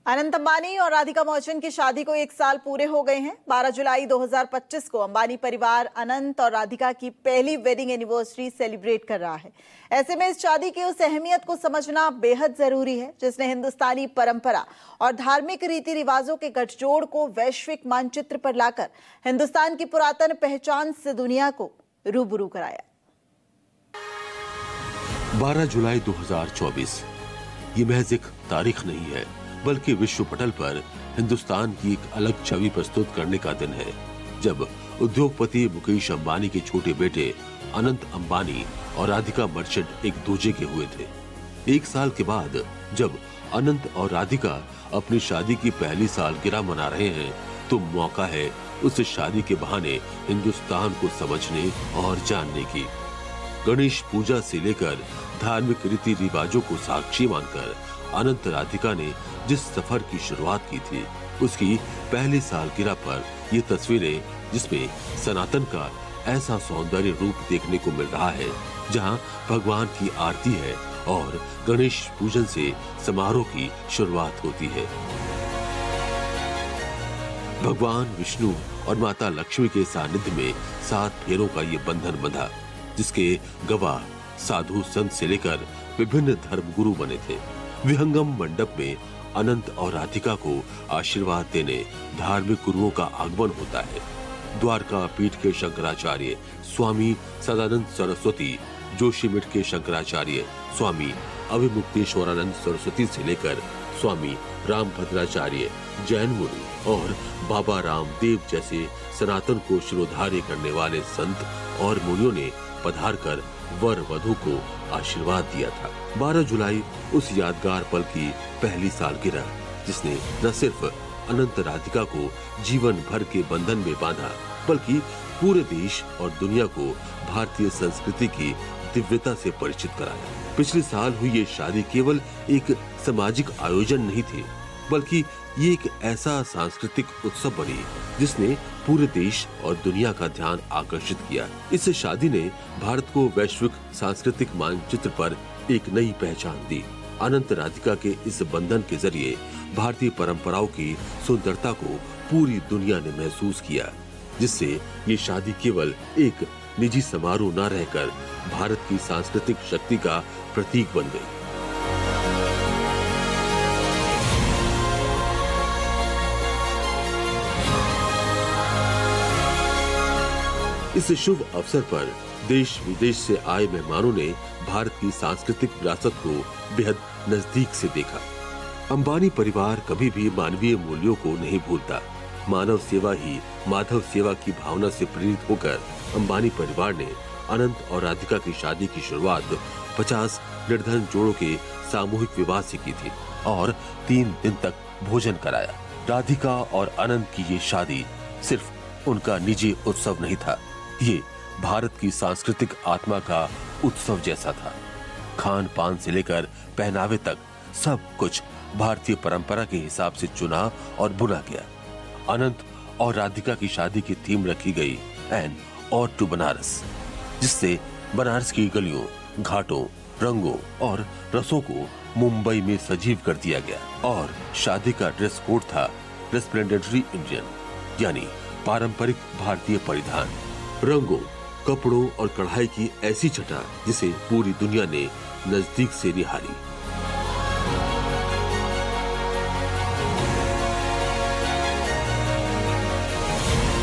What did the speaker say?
अनंत अंबानी और राधिका मर्चेंट की शादी को 1 साल पूरे हो गए हैं। 12 जुलाई 2025 को अंबानी परिवार अनंत और राधिका की पहली वेडिंग एनिवर्सरी सेलिब्रेट कर रहा है। ऐसे में इस शादी की उस अहमियत को समझना बेहद जरूरी है जिसने हिंदुस्तानी परंपरा और धार्मिक रीति रिवाजों के गठजोड़ को वैश्विक मानचित्र पर लाकर हिंदुस्तान की पुरातन पहचान से दुनिया को रूबरू कराया। 12 जुलाई 2024 ये महज एक तारीख नहीं है बल्कि विश्व पटल पर हिंदुस्तान की एक अलग छवि प्रस्तुत करने का दिन है, जब उद्योगपति मुकेश अंबानी के छोटे बेटे अनंत अंबानी और राधिका मर्चेंट एक दूजे के हुए थे। 1 साल के बाद जब अनंत और राधिका अपनी शादी की पहली सालगिरह मना रहे हैं, तो मौका है उस शादी के बहाने हिंदुस्तान को समझने और जानने की। गणेश पूजा से लेकर धार्मिक रीति रिवाजों को साक्षी मानकर अनंत राधिका ने जिस सफर की शुरुआत की थी, उसकी पहली सालगिरह पर ये तस्वीरें जिसमें सनातन का ऐसा सौंदर्य रूप देखने को मिल रहा है, जहां भगवान की आरती है और गणेश पूजन से समारोह की शुरुआत होती है। भगवान विष्णु और माता लक्ष्मी के सानिध्य में 7 फेरों का ये बंधन बंधा, जिसके गवाह साधु संत से लेकर विभिन्न धर्मगुरु बने थे। विहंगम मंडप में अनंत और राधिका को आशीर्वाद देने धार्मिक गुरुओं का आगमन होता है। द्वारका पीठ के शंकराचार्य स्वामी सदानंद सरस्वती, जोशीमठ के शंकराचार्य स्वामी अभिमुक्तेश्वरानंद सरस्वती से लेकर स्वामी रामभद्राचार्य जैन मुनि और बाबा रामदेव जैसे सनातन को शिरोधार्य करने वाले संत और मुनियों ने पधार कर वर वधू को आशीर्वाद दिया था। 12 जुलाई उस यादगार पल की पहली सालगिरह, जिसने न सिर्फ अनंत राधिका को जीवन भर के बंधन में बांधा, बल्कि पूरे देश और दुनिया को भारतीय संस्कृति की दिव्यता से परिचित कराया। पिछले साल हुई ये शादी केवल एक सामाजिक आयोजन नहीं थी, बल्कि ये एक ऐसा सांस्कृतिक उत्सव बनी जिसने पूरे देश और दुनिया का ध्यान आकर्षित किया। इस शादी ने भारत को वैश्विक सांस्कृतिक मानचित्र पर एक नई पहचान दी। अनंत राधिका के इस बंधन के जरिए भारतीय परंपराओं की सुंदरता को पूरी दुनिया ने महसूस किया, जिससे ये शादी केवल एक निजी समारोह न रहकर भारत की सांस्कृतिक शक्ति का प्रतीक बन गई। इस शुभ अवसर पर देश विदेश से आए मेहमानों ने भारत की सांस्कृतिक विरासत को बेहद नजदीक से देखा। अंबानी परिवार कभी भी मानवीय मूल्यों को नहीं भूलता। मानव सेवा ही माधव सेवा की भावना से प्रेरित होकर अंबानी परिवार ने अनंत और राधिका की शादी की शुरुआत 50 निर्धन जोड़ों के सामूहिक विवाह से की थी और 3 दिन तक भोजन कराया। राधिका और अनंत की ये शादी सिर्फ उनका निजी उत्सव नहीं था, ये भारत की सांस्कृतिक आत्मा का उत्सव जैसा था। खान पान से लेकर पहनावे तक सब कुछ भारतीय परंपरा के हिसाब से चुना और बुना गया। अनंत और राधिका की शादी की थीम रखी गई एन और टू बनारस, जिससे बनारस की गलियों, घाटों, रंगों और रसों को मुंबई में सजीव कर दिया गया। और शादी का ड्रेस कोड था रेस्प्लेंडेंटरी इंडियन, यानी पारंपरिक भारतीय परिधान। रंगों, कपड़ों और कढ़ाई की ऐसी छटा जिसे पूरी दुनिया ने नजदीक से निहारी।